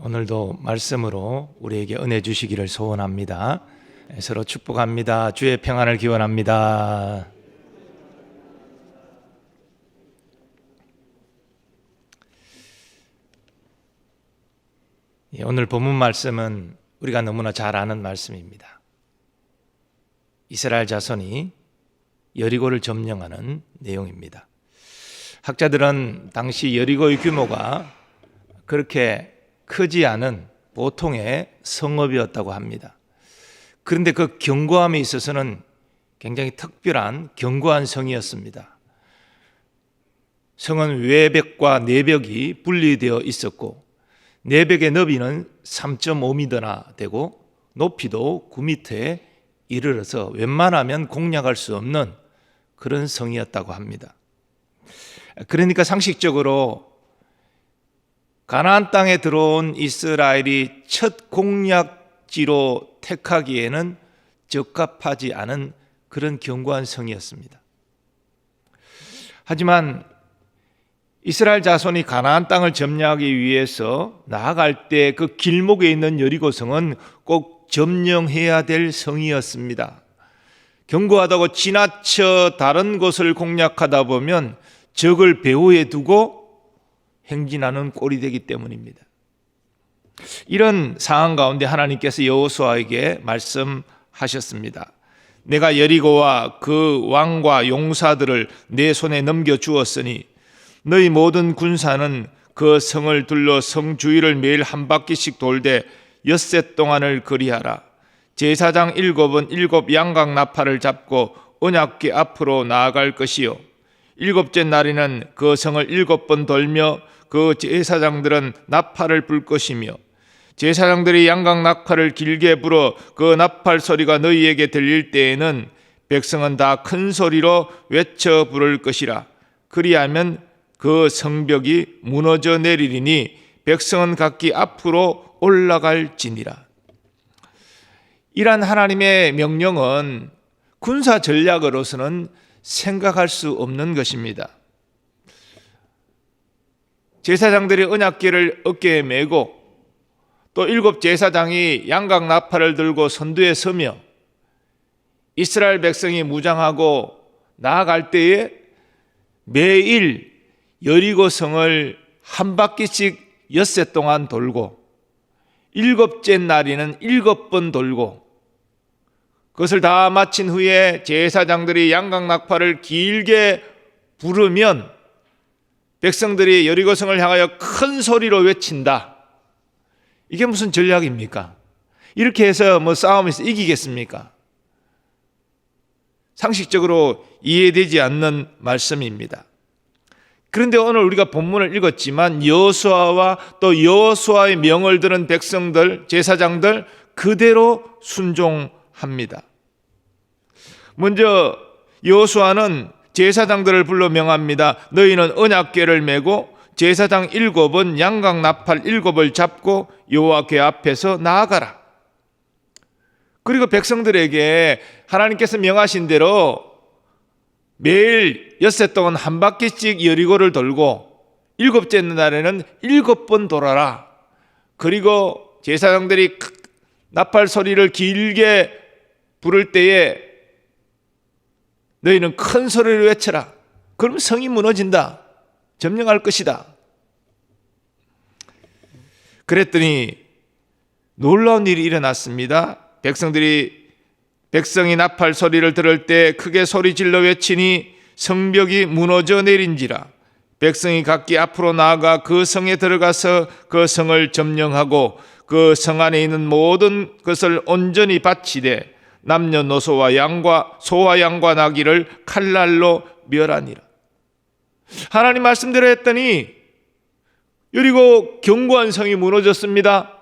오늘도 말씀으로 우리에게 은혜 주시기를 소원합니다. 서로 축복합니다. 주의 평안을 기원합니다. 오늘 본문 말씀은 우리가 너무나 잘 아는 말씀입니다. 이스라엘 자손이 여리고를 점령하는 내용입니다. 학자들은 당시 여리고의 규모가 그렇게 크지 않은 보통의 성읍이었다고 합니다. 그런데 그 견고함에 있어서는 굉장히 특별한 견고한 성이었습니다. 성은 외벽과 내벽이 분리되어 있었고 내벽의 너비는 3.5m나 되고 높이도 9m에 이르러서 웬만하면 공략할 수 없는 그런 성이었다고 합니다. 그러니까 상식적으로 가나안 땅에 들어온 이스라엘이 첫 공략지로 택하기에는 적합하지 않은 그런 견고한 성이었습니다. 하지만 이스라엘 자손이 가나안 땅을 점령하기 위해서 나아갈 때 그 길목에 있는 여리고성은 꼭 점령해야 될 성이었습니다. 견고하다고 지나쳐 다른 곳을 공략하다 보면 적을 배후에 두고 행진하는 꼴이 되기 때문입니다. 이런 상황 가운데 하나님께서 여호수아에게 말씀하셨습니다. 내가 여리고와 그 왕과 용사들을 내 손에 넘겨주었으니 너희 모든 군사는 그 성을 둘러 성 주위를 매일 한 바퀴씩 돌되 엿새 동안을 그리하라. 제사장 7은 7 양각 나팔을 잡고 언약궤 앞으로 나아갈 것이요 7째 날에는 그 성을 7번 돌며 그 제사장들은 나팔을 불 것이며 제사장들이 양각 나팔을 길게 불어 그 나팔 소리가 너희에게 들릴 때에는 백성은 다 큰 소리로 외쳐 부를 것이라. 그리하면 그 성벽이 무너져 내리리니 백성은 각기 앞으로 올라갈지니라. 이란 하나님의 명령은 군사 전략으로서는 생각할 수 없는 것입니다. 제사장들이 언약궤를 어깨에 메고 또 7 제사장이 양각 나팔을 들고 선두에 서며 이스라엘 백성이 무장하고 나아갈 때에 매일 여리고성을 한 바퀴씩 엿새 동안 돌고 7째 날에는 7번 돌고 그것을 다 마친 후에 제사장들이 양각 나팔을 길게 부르면 백성들이 여리고성을 향하여 큰 소리로 외친다. 이게 무슨 전략입니까? 이렇게 해서 싸움에서 이기겠습니까? 상식적으로 이해되지 않는 말씀입니다. 그런데 오늘 우리가 본문을 읽었지만 여호수아와 또 여호수아의 명을 들은 백성들, 제사장들 그대로 순종합니다. 먼저 여호수아는 제사장들을 불러 명합니다. 너희는 언약궤를 메고 제사장 7은 양각 나팔 7을 잡고 여호와궤 앞에서 나아가라. 그리고 백성들에게 하나님께서 명하신 대로 매일 엿새 동안 한 바퀴씩 여리고를 돌고 7째 날에는 7번 돌아라. 그리고 제사장들이 나팔 소리를 길게 부를 때에 너희는 큰 소리를 외쳐라. 그럼 성이 무너진다. 점령할 것이다. 그랬더니 놀라운 일이 일어났습니다. 백성이 나팔 소리를 들을 때 크게 소리질러 외치니 성벽이 무너져 내린지라. 백성이 각기 앞으로 나아가 그 성에 들어가서 그 성을 점령하고 그 성 안에 있는 모든 것을 온전히 바치되 남녀노소와 소와 양과 나귀를 칼날로 멸하니라. 하나님 말씀대로 했더니 여리고 견고한 성이 무너졌습니다.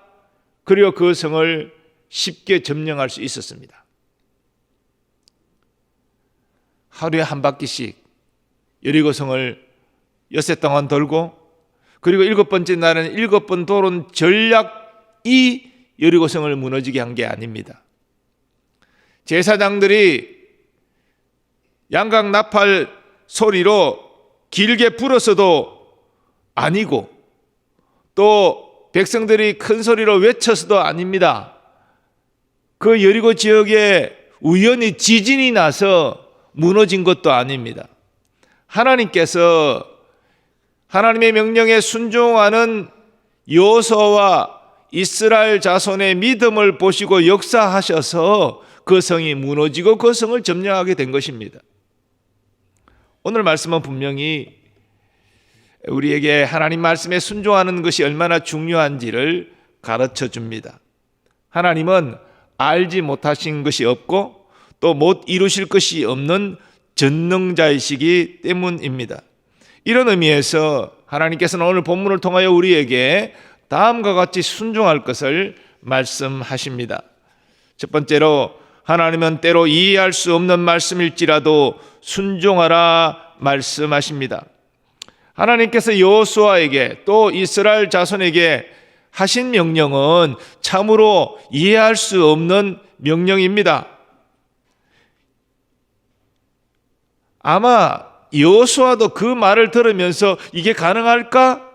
그리고 그 성을 쉽게 점령할 수 있었습니다. 하루에 한 바퀴씩 여리고성을 엿새 동안 돌고 그리고 7번째 날은 7번 도는 전략이 여리고성을 무너지게 한 게 아닙니다. 제사장들이 양각 나팔 소리로 길게 불어서도 아니고 또 백성들이 큰 소리로 외쳐서도 아닙니다. 그 여리고 지역에 우연히 지진이 나서 무너진 것도 아닙니다. 하나님께서 하나님의 명령에 순종하는 여호수아와 이스라엘 자손의 믿음을 보시고 역사하셔서 그 성이 무너지고 그 성을 점령하게 된 것입니다. 오늘 말씀은 분명히 우리에게 하나님 말씀에 순종하는 것이 얼마나 중요한지를 가르쳐 줍니다. 하나님은 알지 못하신 것이 없고 또 못 이루실 것이 없는 전능자이시기 때문입니다. 이런 의미에서 하나님께서는 오늘 본문을 통하여 우리에게 다음과 같이 순종할 것을 말씀하십니다. 첫 번째로 하나님은 때로 이해할 수 없는 말씀일지라도 순종하라 말씀하십니다. 하나님께서 여호수아에게 또 이스라엘 자손에게 하신 명령은 참으로 이해할 수 없는 명령입니다. 아마 여호수아도 그 말을 들으면서 이게 가능할까?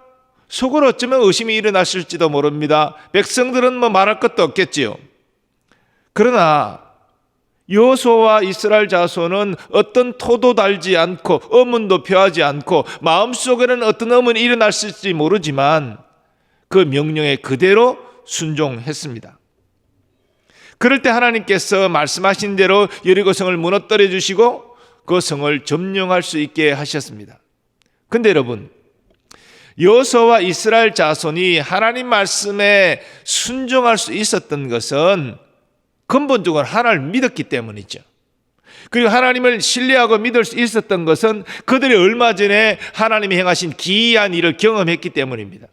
속으로 어쩌면 의심이 일어났을지도 모릅니다. 백성들은 말할 것도 없겠지요. 그러나 여호수아와 이스라엘 자손은 어떤 토도 달지 않고 의문도 표하지 않고 마음속에는 어떤 의문이 일어났을지 모르지만 그 명령에 그대로 순종했습니다. 그럴 때 하나님께서 말씀하신 대로 여리고성을 무너뜨려 주시고 그 성을 점령할 수 있게 하셨습니다. 그런데 여러분, 여호수아와 이스라엘 자손이 하나님 말씀에 순종할 수 있었던 것은 근본적으로 하나님을 믿었기 때문이죠. 그리고 하나님을 신뢰하고 믿을 수 있었던 것은 그들이 얼마 전에 하나님이 행하신 기이한 일을 경험했기 때문입니다.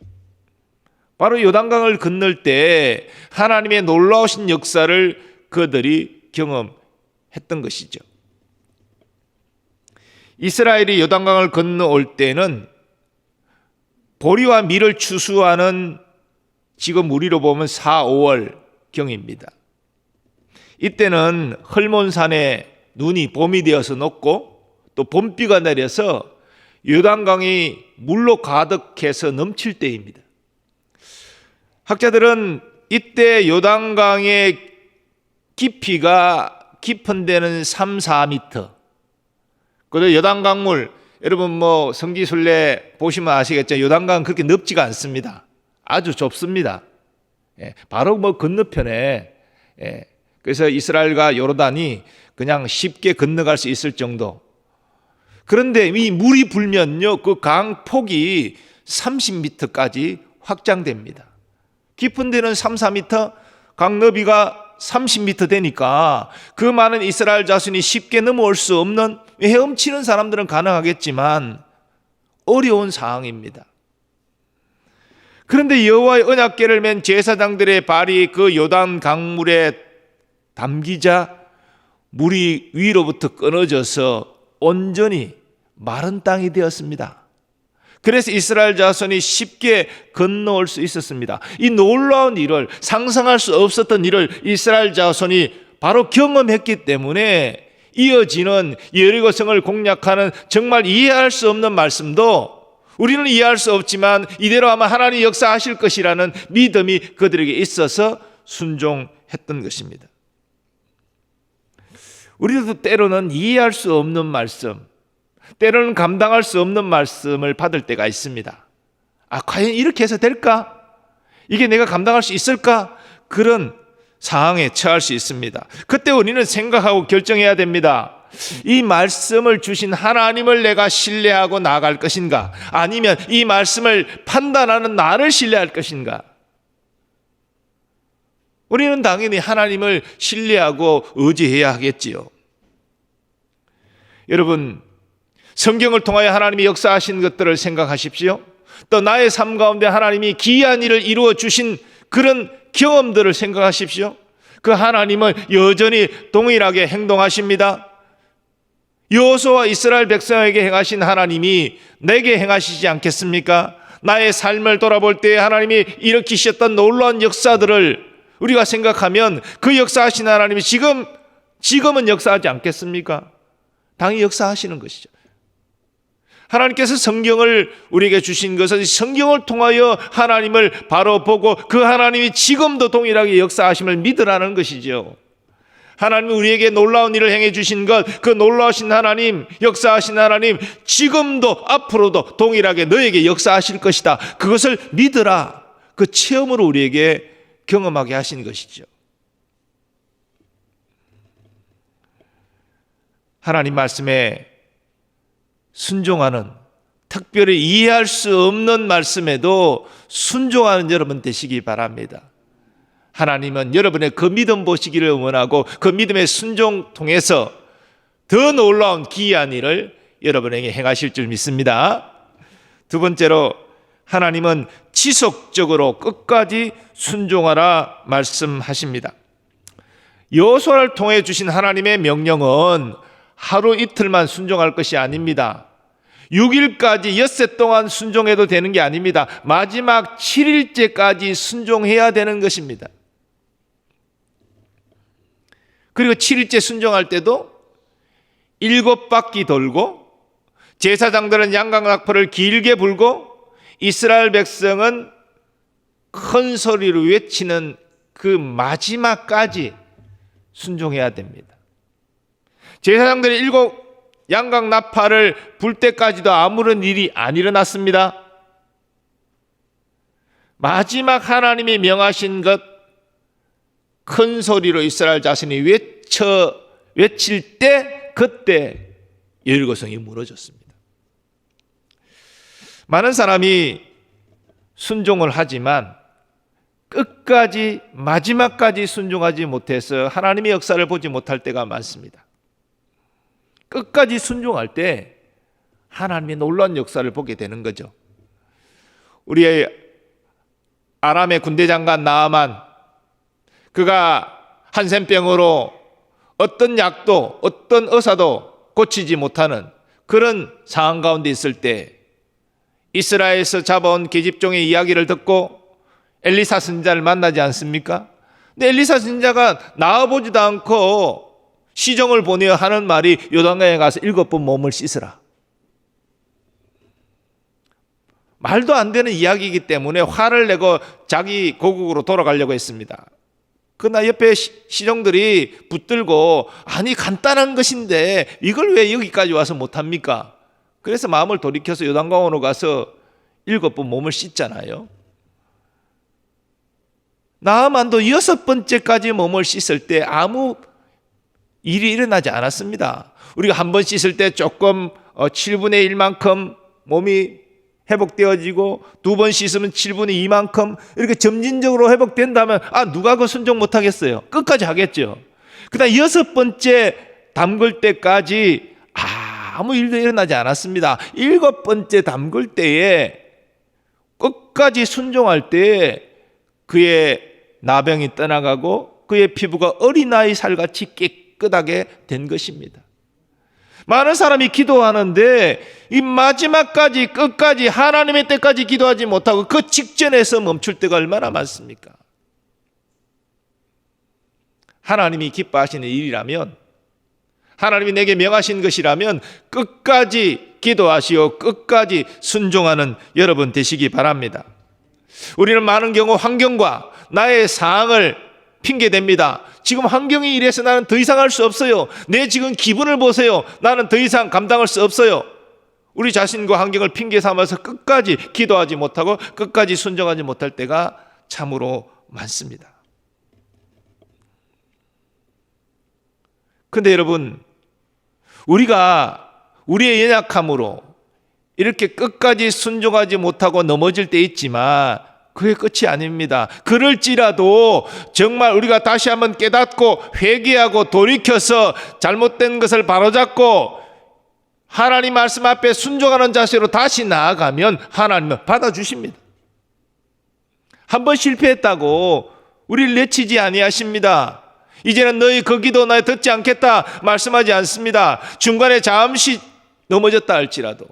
바로 요단강을 건널 때 하나님의 놀라우신 역사를 그들이 경험했던 것이죠. 이스라엘이 요단강을 건너올 때는 보리와 밀을 추수하는 지금 우리로 보면 4, 5월 경입니다. 이때는 헐몬산에 눈이 봄이 되어서 녹고 또 봄비가 내려서 요단강이 물로 가득해서 넘칠 때입니다. 학자들은 이때 요단강의 깊이가 깊은 데는 3, 4m. 그리고 요단강물, 여러분 성지순례 보시면 아시겠죠? 요단강은 그렇게 넓지가 않습니다. 아주 좁습니다. 바로 건너편에, 그래서 이스라엘과 요르단이 그냥 쉽게 건너갈 수 있을 정도. 그런데 이 물이 불면요, 그 강 폭이 30m까지 확장됩니다. 깊은 데는 3, 4m, 강 너비가 30m 되니까 그 많은 이스라엘 자손이 쉽게 넘어올 수 없는, 헤엄치는 사람들은 가능하겠지만 어려운 상황입니다. 그런데 여호와의 언약궤를 맨 제사장들의 발이 그 요단 강물에 담기자 물이 위로부터 끊어져서 온전히 마른 땅이 되었습니다. 그래서 이스라엘 자손이 쉽게 건너올 수 있었습니다. 이 놀라운 일을, 상상할 수 없었던 일을 이스라엘 자손이 바로 경험했기 때문에 이어지는 여리고성을 공략하는 정말 이해할 수 없는 말씀도 우리는 이해할 수 없지만 이대로 아마 하나님이 역사하실 것이라는 믿음이 그들에게 있어서 순종했던 것입니다. 우리도 때로는 이해할 수 없는 말씀, 때로는 감당할 수 없는 말씀을 받을 때가 있습니다. 과연 이렇게 해서 될까? 이게 내가 감당할 수 있을까? 그런 상황에 처할 수 있습니다. 그때 우리는 생각하고 결정해야 됩니다. 이 말씀을 주신 하나님을 내가 신뢰하고 나아갈 것인가? 아니면 이 말씀을 판단하는 나를 신뢰할 것인가? 우리는 당연히 하나님을 신뢰하고 의지해야 하겠지요. 여러분, 성경을 통하여 하나님이 역사하신 것들을 생각하십시오. 또 나의 삶 가운데 하나님이 기이한 일을 이루어 주신 그런 경험들을 생각하십시오. 그 하나님은 여전히 동일하게 행동하십니다. 여호수아와 이스라엘 백성에게 행하신 하나님이 내게 행하시지 않겠습니까? 나의 삶을 돌아볼 때 하나님이 일으키셨던 놀라운 역사들을 우리가 생각하면 그 역사하신 하나님이 지금은 역사하지 않겠습니까? 당연히 역사하시는 것이죠. 하나님께서 성경을 우리에게 주신 것은 성경을 통하여 하나님을 바로 보고 그 하나님이 지금도 동일하게 역사하심을 믿으라는 것이죠. 하나님이 우리에게 놀라운 일을 행해 주신 것, 그 놀라우신 하나님, 역사하신 하나님, 지금도 앞으로도 동일하게 너에게 역사하실 것이다. 그것을 믿으라. 그 체험으로 우리에게 경험하게 하신 것이죠. 하나님 말씀에 순종하는, 특별히 이해할 수 없는 말씀에도 순종하는 여러분 되시기 바랍니다. 하나님은 여러분의 그 믿음 보시기를 응원하고 그 믿음의 순종 통해서 더 놀라운 기이한 일을 여러분에게 행하실 줄 믿습니다. 두 번째로, 하나님은 지속적으로 끝까지 순종하라 말씀하십니다. 여호수아를 통해 주신 하나님의 명령은 하루 이틀만 순종할 것이 아닙니다. 6일까지 엿새 동안 순종해도 되는 게 아닙니다. 마지막 7일째까지 순종해야 되는 것입니다. 그리고 7일째 순종할 때도 7바퀴 돌고, 제사장들은 양강나팔을 길게 불고, 이스라엘 백성은 큰 소리로 외치는 그 마지막까지 순종해야 됩니다. 제사장들이 7 양강나팔을 불 때까지도 아무런 일이 안 일어났습니다. 마지막 하나님이 명하신 것, 큰 소리로 이스라엘 자신이 외칠 때, 그때 여리고성이 무너졌습니다. 많은 사람이 순종을 하지만 끝까지, 마지막까지 순종하지 못해서 하나님의 역사를 보지 못할 때가 많습니다. 끝까지 순종할 때 하나님의 놀라운 역사를 보게 되는 거죠. 우리의 아람의 군대 장관 나아만, 그가 한센병으로 어떤 약도 어떤 의사도 고치지 못하는 그런 상황 가운데 있을 때 이스라엘에서 잡아온 계집종의 이야기를 듣고 엘리사 선지자를 만나지 않습니까? 근데 엘리사 선지자가 나와보지도 않고 시정을 보내어 하는 말이 요단강에 가서 7번 몸을 씻으라. 말도 안 되는 이야기이기 때문에 화를 내고 자기 고국으로 돌아가려고 했습니다. 그러나 옆에 시종들이 붙들고, 아니 간단한 것인데 이걸 왜 여기까지 와서 못합니까? 그래서 마음을 돌이켜서 요단강으로 가서 7번 몸을 씻잖아요. 나아만도 6번째까지 몸을 씻을 때 아무 일이 일어나지 않았습니다. 우리가 한 번 씻을 때 조금 7분의 1만큼 몸이 회복되어지고, 2번 씻으면 7분의 2만큼 이렇게 점진적으로 회복된다면 누가 그 순종 못하겠어요? 끝까지 하겠죠. 그다음 6번째 담글 때까지 아무 일도 일어나지 않았습니다. 7번째 담글 때에 끝까지 순종할 때 그의 나병이 떠나가고 그의 피부가 어린아이 살같이 깨끗하게 된 것입니다. 많은 사람이 기도하는데 이 마지막까지, 끝까지, 하나님의 때까지 기도하지 못하고 그 직전에서 멈출 때가 얼마나 많습니까? 하나님이 기뻐하시는 일이라면, 하나님이 내게 명하신 것이라면 끝까지 기도하시오, 끝까지 순종하는 여러분 되시기 바랍니다. 우리는 많은 경우 환경과 나의 상황을 핑계댑니다. 지금 환경이 이래서 나는 더 이상 할 수 없어요. 내 지금 기분을 보세요. 나는 더 이상 감당할 수 없어요. 우리 자신과 환경을 핑계 삼아서 끝까지 기도하지 못하고 끝까지 순종하지 못할 때가 참으로 많습니다. 그런데 여러분, 우리가 우리의 연약함으로 이렇게 끝까지 순종하지 못하고 넘어질 때 있지만 그게 끝이 아닙니다. 그럴지라도 정말 우리가 다시 한번 깨닫고 회개하고 돌이켜서 잘못된 것을 바로잡고 하나님 말씀 앞에 순종하는 자세로 다시 나아가면 하나님은 받아주십니다. 한번 실패했다고 우리를 내치지 아니하십니다. 이제는 너희 그 기도 나 듣지 않겠다 말씀하지 않습니다. 중간에 잠시 넘어졌다 할지라도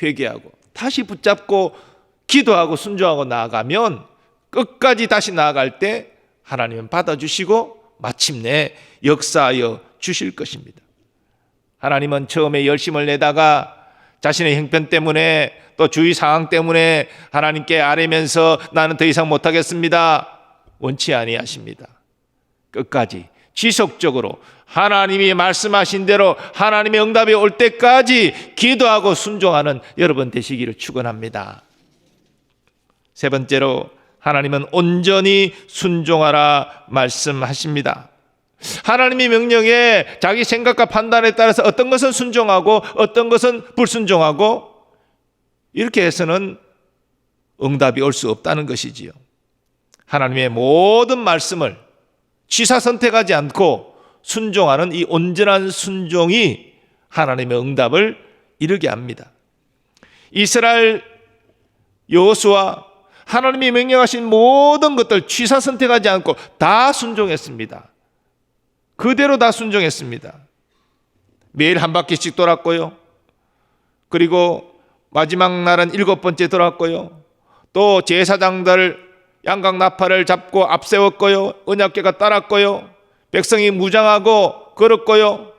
회개하고 다시 붙잡고 기도하고 순종하고 나아가면 끝까지 다시 나아갈 때 하나님은 받아주시고 마침내 역사하여 주실 것입니다. 하나님은 처음에 열심을 내다가 자신의 형편 때문에 또 주위 상황 때문에 하나님께 아뢰면서 나는 더 이상 못하겠습니다 원치 아니하십니다. 끝까지 지속적으로 하나님이 말씀하신 대로 하나님의 응답이 올 때까지 기도하고 순종하는 여러분 되시기를 축원합니다. 세 번째로 하나님은 온전히 순종하라 말씀하십니다. 하나님의 명령에 자기 생각과 판단에 따라서 어떤 것은 순종하고 어떤 것은 불순종하고 이렇게 해서는 응답이 올 수 없다는 것이지요. 하나님의 모든 말씀을 취사선택하지 않고 순종하는 이 온전한 순종이 하나님의 응답을 이루게 합니다. 이스라엘 여호수아 하나님이 명령하신 모든 것들 취사선택하지 않고 다 순종했습니다. 그대로 다 순종했습니다. 매일 한 바퀴씩 돌았고요. 그리고 마지막 날은 7번째 돌았고요. 또 제사장들 양각 나팔을 잡고 앞세웠고요. 언약궤가 따랐고요. 백성이 무장하고 걸었고요.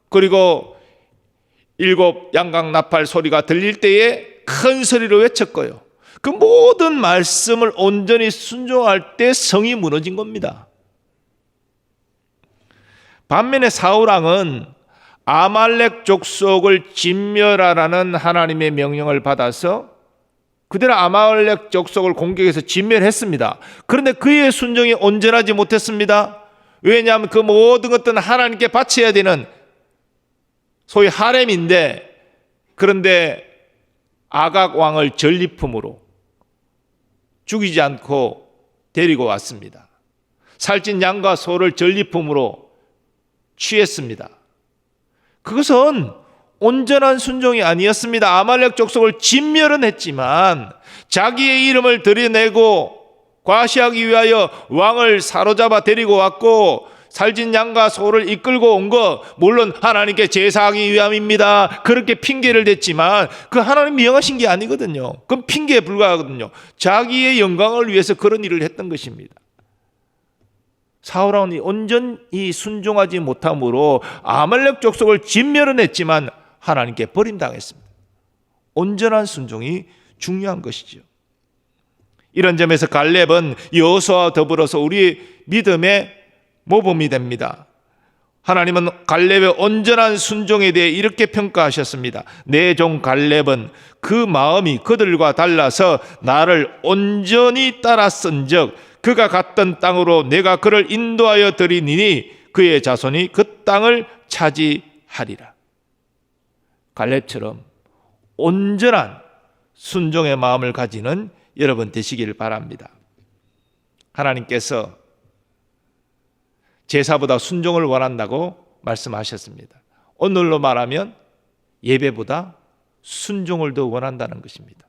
그리고 7 양각 나팔 소리가 들릴 때에 큰 소리로 외쳤고요. 그 모든 말씀을 온전히 순종할 때 성이 무너진 겁니다. 반면에 사울왕은 아말렉 족속을 진멸하라는 하나님의 명령을 받아서 그대로 아말렉 족속을 공격해서 진멸했습니다. 그런데 그의 순종이 온전하지 못했습니다. 왜냐하면 그 모든 것들은 하나님께 바쳐야 되는 소위 하렘인데, 그런데 아각 왕을 전리품으로 죽이지 않고 데리고 왔습니다. 살찐 양과 소를 전리품으로 취했습니다. 그것은 온전한 순종이 아니었습니다. 아말렉 족속을 진멸은 했지만 자기의 이름을 들여내고 과시하기 위하여 왕을 사로잡아 데리고 왔고 살찐 양과 소를 이끌고 온 거 물론 하나님께 제사하기 위함입니다. 그렇게 핑계를 댔지만 그 하나님 명하신 게 아니거든요. 그건 핑계에 불과하거든요. 자기의 영광을 위해서 그런 일을 했던 것입니다. 사울왕이 온전히 순종하지 못함으로 아말렉 족속을 진멸은 했지만 하나님께 버림당했습니다. 온전한 순종이 중요한 것이죠. 이런 점에서 갈렙은 여호수아와 더불어서 우리 믿음의 모범이 됩니다. 하나님은 갈렙의 온전한 순종에 대해 이렇게 평가하셨습니다. 내 종 갈렙은 그 마음이 그들과 달라서 나를 온전히 따랐은즉 그가 갔던 땅으로 내가 그를 인도하여 드리니 그의 자손이 그 땅을 차지하리라. 갈렙처럼 온전한 순종의 마음을 가지는 여러분 되시길 바랍니다. 하나님께서 제사보다 순종을 원한다고 말씀하셨습니다. 오늘로 말하면 예배보다 순종을 더 원한다는 것입니다.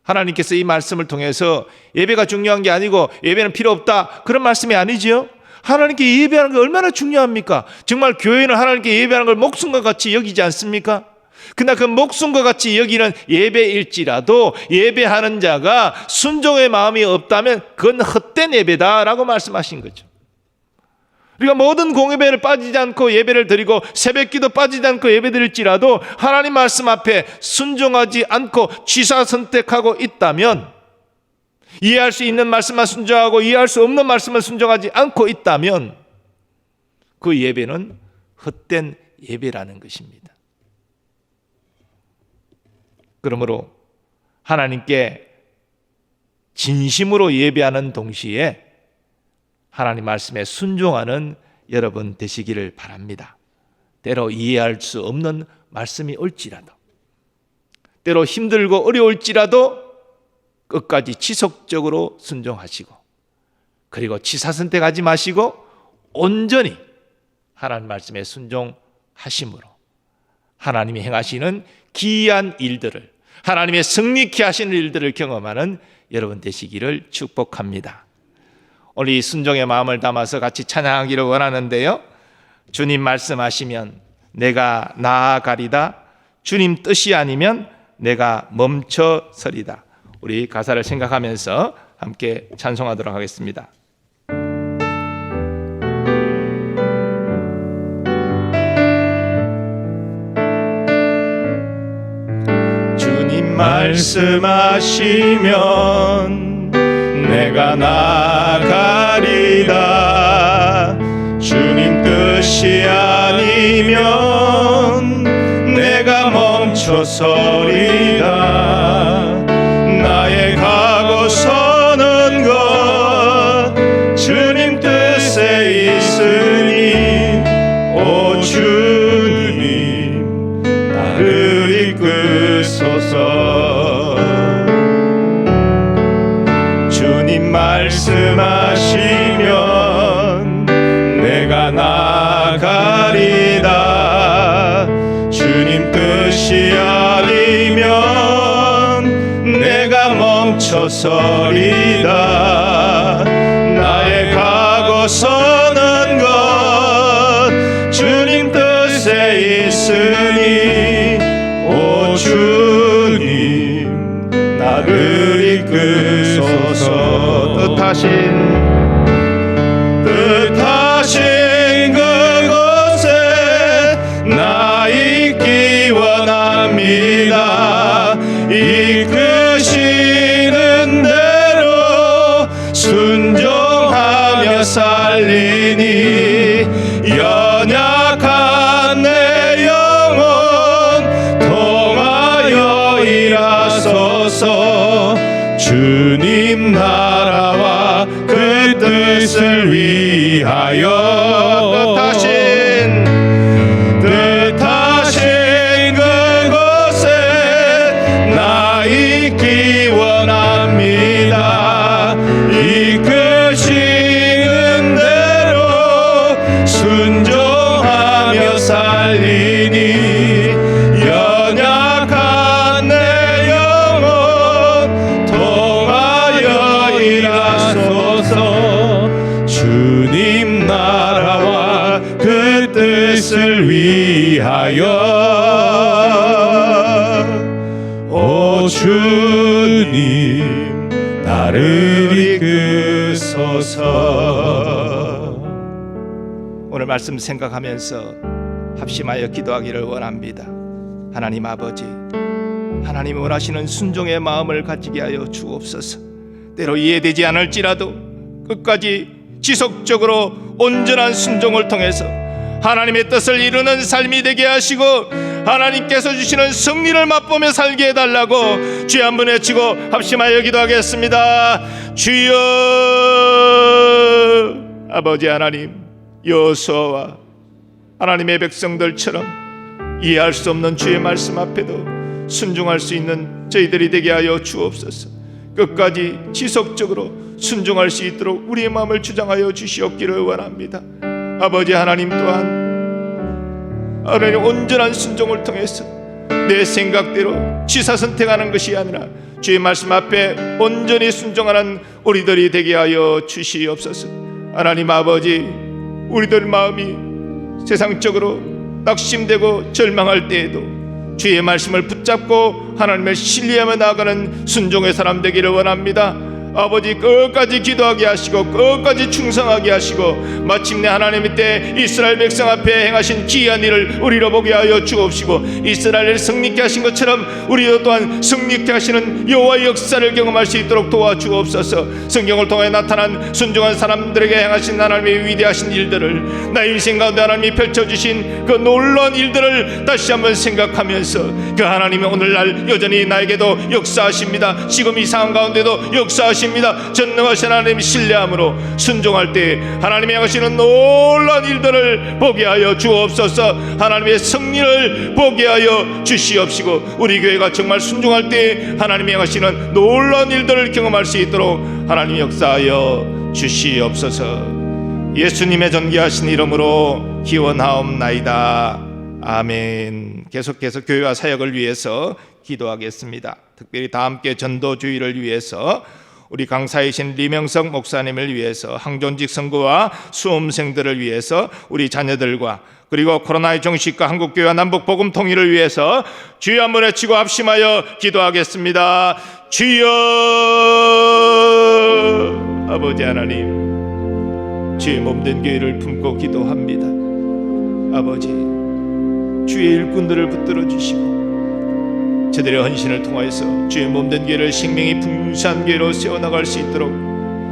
하나님께서 이 말씀을 통해서 예배가 중요한 게 아니고 예배는 필요 없다 그런 말씀이 아니지요. 하나님께 예배하는 게 얼마나 중요합니까? 정말 교회는 하나님께 예배하는 걸 목숨과 같이 여기지 않습니까? 그러나 그 목숨과 같이 여기는 예배일지라도 예배하는 자가 순종의 마음이 없다면 그건 헛된 예배다라고 말씀하신 거죠. 우리가 모든 공예배를 빠지지 않고 예배를 드리고 새벽기도 빠지지 않고 예배 드릴지라도 하나님 말씀 앞에 순종하지 않고 취사 선택하고 있다면, 이해할 수 있는 말씀만 순종하고 이해할 수 없는 말씀을 순종하지 않고 있다면 그 예배는 헛된 예배라는 것입니다. 그러므로 하나님께 진심으로 예배하는 동시에 하나님 말씀에 순종하는 여러분 되시기를 바랍니다. 때로 이해할 수 없는 말씀이 올지라도, 때로 힘들고 어려울지라도 끝까지 지속적으로 순종하시고, 그리고 취사선택하지 마시고 온전히 하나님 말씀에 순종하심으로 하나님이 행하시는 기이한 일들을, 하나님의 승리케 하시는 일들을 경험하는 여러분 되시기를 축복합니다. 오늘 이 순종의 마음을 담아서 같이 찬양하기를 원하는데요, 주님 말씀하시면 내가 나아가리다, 주님 뜻이 아니면 내가 멈춰서리다. 우리 가사를 생각하면서 함께 찬송하도록 하겠습니다. 말씀하시면 내가 나가리다. 주님 뜻이 아니면 내가 멈춰서리다. 나의 가고 서는 것 주님 뜻에 있으니 오 주님 나를 이끄소서. 주님 말씀하시면 내가 나가리다. 주님 뜻이 아니면 내가 멈춰서리다. 나의 가고 서는 것 주님 뜻에 있으니 오 주님 나를 이끄소서. 뜻하신 그곳에 나 있기 원합니다. 이끄시는 대로 순종하며 살리니 연약한 내 영혼 통하여 일하소서. 주님 나라와 그 뜻을 위하여 뜻하신 그곳에 나 있기 원합니다. 이끄시는 대로 순종하며 살리니 연약한 내 영혼 통하여 일하소서. 주님 나라와 그 뜻을 위하여 오 주님 나를 이끄소서. 오늘 말씀 생각하면서 합심하여 기도하기를 원합니다. 하나님 아버지, 하나님이 원하시는 순종의 마음을 가지게 하여 주옵소서. 때로 이해되지 않을지라도 끝까지 지속적으로 온전한 순종을 통해서 하나님의 뜻을 이루는 삶이 되게 하시고 하나님께서 주시는 승리를 맛보며 살게 해달라고 주여 한번 외치고 합심하여 기도하겠습니다. 주여. 아버지 하나님, 여호수아와 하나님의 백성들처럼 이해할 수 없는 주의 말씀 앞에도 순종할 수 있는 저희들이 되게 하여 주옵소서. 끝까지 지속적으로 순종할 수 있도록 우리의 마음을 주장하여 주시옵기를 원합니다. 아버지 하나님 또한 하나님 온전한 순종을 통해서 내 생각대로 취사선택하는 것이 아니라 주의 말씀 앞에 온전히 순종하는 우리들이 되게 하여 주시옵소서. 하나님 아버지, 우리들 마음이 세상적으로 낙심되고 절망할 때에도 주의 말씀을 붙잡고 하나님을 신뢰하며 나아가는 순종의 사람 되기를 원합니다. 아버지, 끝까지 기도하게 하시고 끝까지 충성하게 하시고 마침내 하나님의 때 이스라엘 백성 앞에 행하신 기이한 일을 우리로 보게 하여 주옵시고 이스라엘을 승리케 하신 것처럼 우리도 또한 승리케 하시는 여호와의 역사를 경험할 수 있도록 도와주옵소서. 성경을 통해 나타난 순종한 사람들에게 행하신 하나님의 위대하신 일들을 나의 인생 가운데 하나님이 펼쳐주신 그 놀라운 일들을 다시 한번 생각하면서 그 하나님이 오늘날 여전히 나에게도 역사하십니다. 지금 이 상황 가운데도 역사하십니다. 전능하신 하나님 신뢰함으로 순종할 때 하나님이 행하시는 놀라운 일들을 보게 하여 주옵소서. 하나님의 승리를 보게 하여 주시옵시고 우리 교회가 정말 순종할 때 하나님이 행하시는 놀라운 일들을 경험할 수 있도록 하나님 역사하여 주시옵소서. 예수님의 존귀하신 이름으로 기원하옵나이다. 아멘. 계속해서 교회와 사역을 위해서 기도하겠습니다. 특별히 다 함께 전도주의를 위해서 우리 강사이신 리명석 목사님을 위해서, 항존직 선교와 수험생들을 위해서, 우리 자녀들과 그리고 코로나의 종식과 한국교회와 남북 복음 통일을 위해서 주여 한번 외치고 합심하여 기도하겠습니다. 주여. 아버지 하나님, 주의 몸된 교회를 품고 기도합니다. 아버지, 주의 일꾼들을 붙들어 주시고 저들의 헌신을 통하여서 주의 몸된 교회를 생명이 풍성한 교회로 세워나갈 수 있도록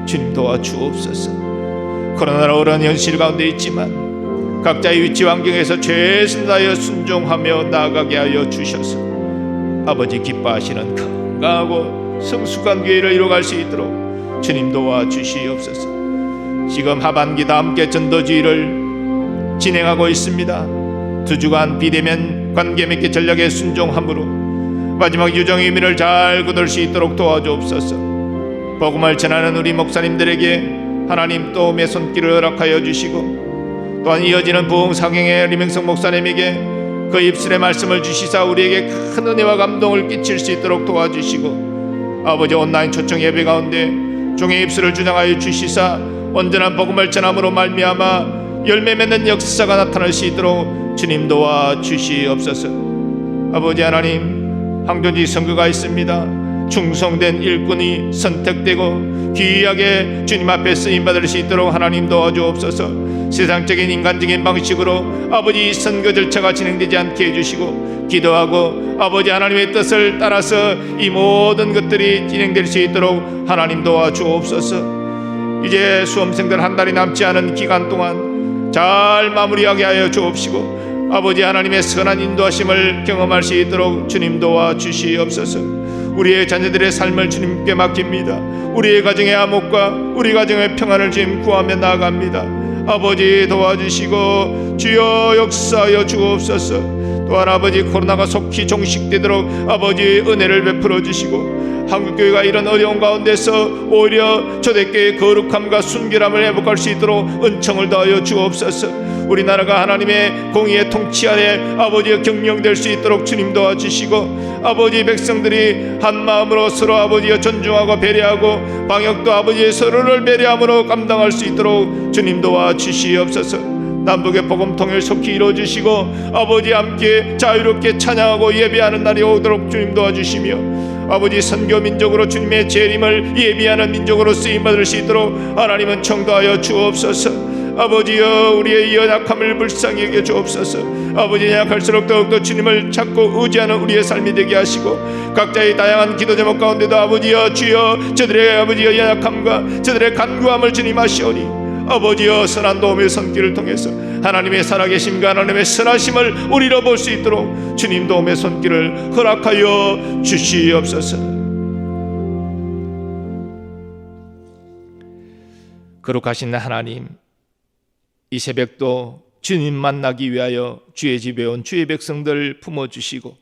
주님 도와주옵소서. 코로나로 어려운 현실 가운데 있지만 각자의 위치 환경에서 최선을 다하여 순종하며 나아가게 하여 주셔서 아버지 기뻐하시는 건강하고 성숙한 교회를 이뤄갈 수 있도록 주님 도와주시옵소서. 지금 하반기도 함께 전도주의를 진행하고 있습니다. 2주간 비대면 관계 맺기 전략에 순종함으로 마지막 유정의 의미를 잘 거둘 수 있도록 도와주옵소서. 복음을 전하는 우리 목사님들에게 하나님 도움의 손길을 허락하여 주시고, 또한 이어지는 부흥사경의 리명성 목사님에게 그 입술의 말씀을 주시사 우리에게 큰 은혜와 감동을 끼칠 수 있도록 도와주시고, 아버지 온라인 초청 예배 가운데 종의 입술을 주장하여 주시사 온전한 복음을 전함으로 말미암아 열매 맺는 역사가 나타날 수 있도록 주님 도와주시옵소서. 아버지 하나님, 항존지 선거가 있습니다. 충성된 일꾼이 선택되고 귀하게 주님 앞에 쓰임받을 수 있도록 하나님 도와주옵소서. 세상적인 인간적인 방식으로 아버지 선거 절차가 진행되지 않게 해주시고, 기도하고 아버지 하나님의 뜻을 따라서 이 모든 것들이 진행될 수 있도록 하나님 도와주옵소서. 이제 수험생들 한 달이 남지 않은 기간 동안 잘 마무리하게 하여 주옵시고, 아버지 하나님의 선한 인도하심을 경험할 수 있도록 주님 도와주시옵소서. 우리의 자녀들의 삶을 주님께 맡깁니다. 우리의 가정의 화목과 우리 가정의 평안을 주님 구하며 나아갑니다. 아버지 도와주시고 주여 역사하여 주옵소서. 또한 아버지 코로나가 속히 종식되도록 아버지 은혜를 베풀어 주시고, 한국교회가 이런 어려운 가운데서 오히려 초대교회의 거룩함과 순결함을 회복할 수 있도록 은총을 더하여 주옵소서. 우리나라가 하나님의 공의의 통치 아래 아버지의 경영될 수 있도록 주님 도와주시고, 아버지 백성들이 한마음으로 서로 아버지의 존중하고 배려하고 방역도 아버지의 서로를 배려함으로 감당할 수 있도록 주님 도와주시옵소서. 남북의 복음 통일 속히 이루어주시고 아버지 함께 자유롭게 찬양하고 예배하는 날이 오도록 주님 도와주시며, 아버지 선교 민족으로 주님의 재림을 예비하는 민족으로 쓰임받을 수 있도록 하나님은 청도하여 주옵소서. 아버지여, 우리의 연약함을 불쌍히 여겨 주옵소서. 아버지, 연약할수록 더욱더 주님을 찾고 의지하는 우리의 삶이 되게 하시고, 각자의 다양한 기도 제목 가운데도 아버지여 주여 저들의 아버지여 연약함과 저들의 간구함을 주님 아시오니, 아버지여 선한 도움의 손길을 통해서 하나님의 살아계심과 하나님의 선하심을 우리로 볼 수 있도록 주님 도움의 손길을 허락하여 주시옵소서. 거룩하신 하나님, 이 새벽도 주님 만나기 위하여 주의 집에 온 주의 백성들 품어주시고,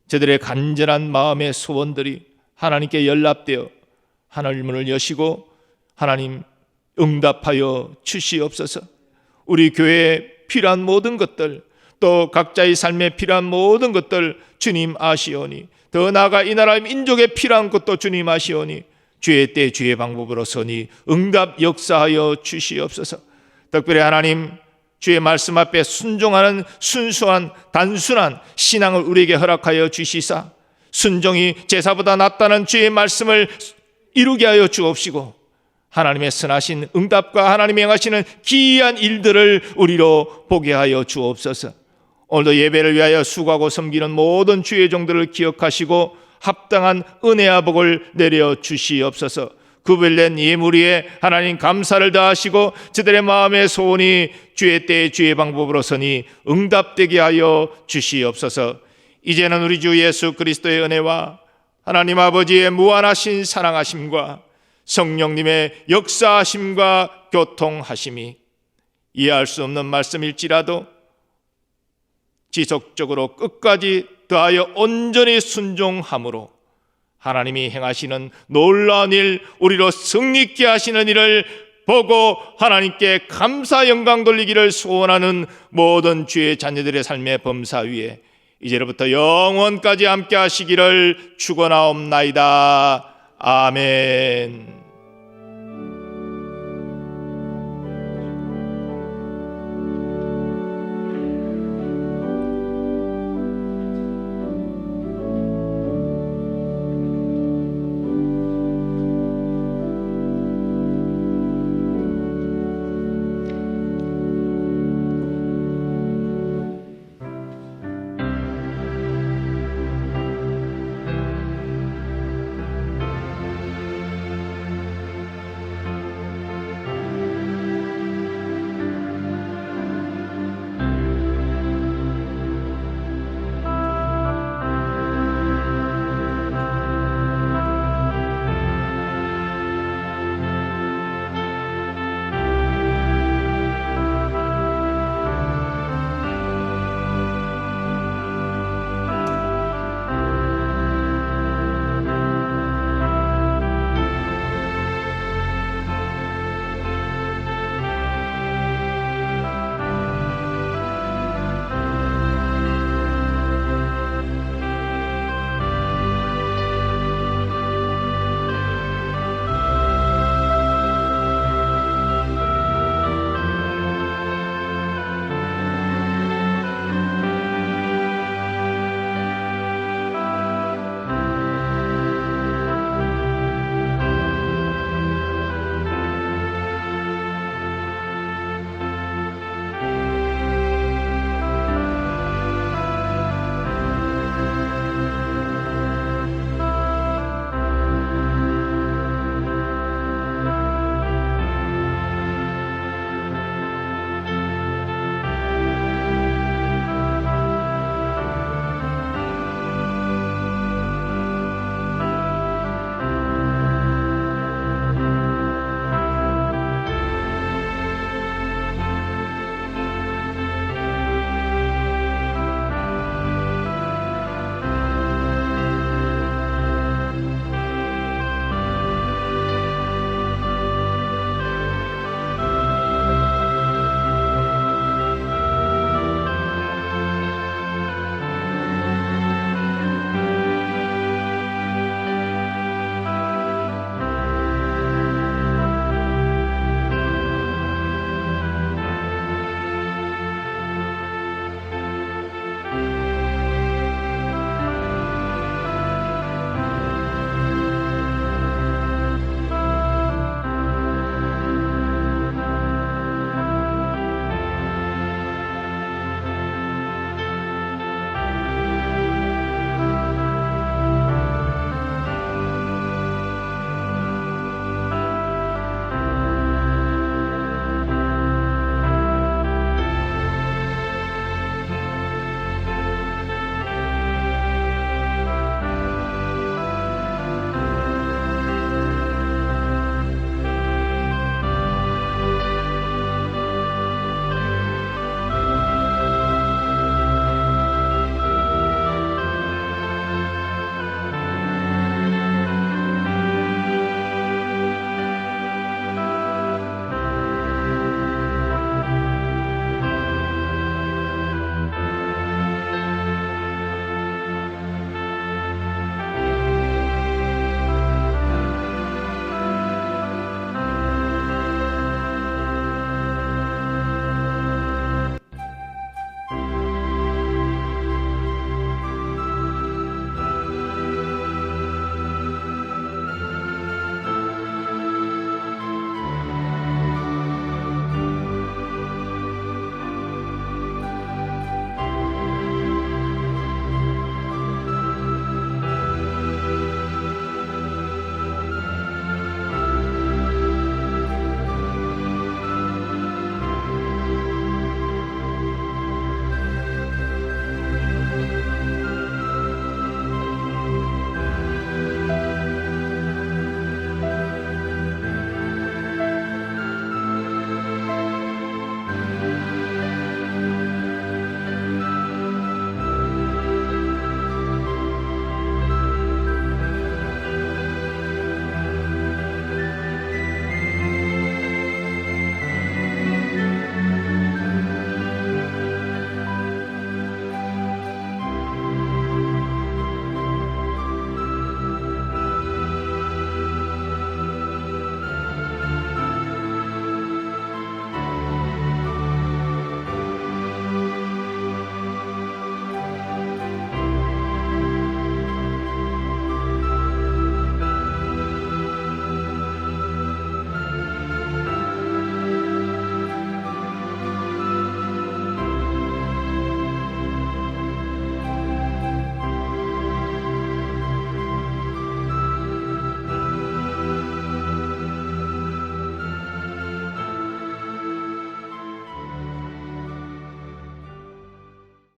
저들의 간절한 마음의 소원들이 하나님께 연락되어 하늘 문을 여시고 하나님 응답하여 주시옵소서. 우리 교회에 필요한 모든 것들, 또 각자의 삶에 필요한 모든 것들 주님 아시오니, 더 나아가 이 나라 민족에 필요한 것도 주님 아시오니, 주의 때 주의 방법으로 서니 응답 역사하여 주시옵소서. 특별히 하나님, 주의 말씀 앞에 순종하는 순수한 단순한 신앙을 우리에게 허락하여 주시사, 순종이 제사보다 낫다는 주의 말씀을 이루게 하여 주옵시고, 하나님의 선하신 응답과 하나님이 행하시는 기이한 일들을 우리로 보게 하여 주옵소서. 오늘도 예배를 위하여 수고하고 섬기는 모든 주의 종들을 기억하시고 합당한 은혜와 복을 내려 주시옵소서. 구별된 예물 위에 하나님 감사를 다하시고 저들의 마음의 소원이 주의 때에 주의 방법으로 서니 응답되게 하여 주시옵소서. 이제는 우리 주 예수 그리스도의 은혜와 하나님 아버지의 무한하신 사랑하심과 성령님의 역사하심과 교통하심이 이해할 수 없는 말씀일지라도 지속적으로 끝까지 더하여 온전히 순종함으로 하나님이 행하시는 놀라운 일, 우리로 승리케 하시는 일을 보고 하나님께 감사 영광 돌리기를 소원하는 모든 주의 자녀들의 삶의 범사 위에 이제로부터 영원까지 함께 하시기를 축원하옵나이다. 아멘.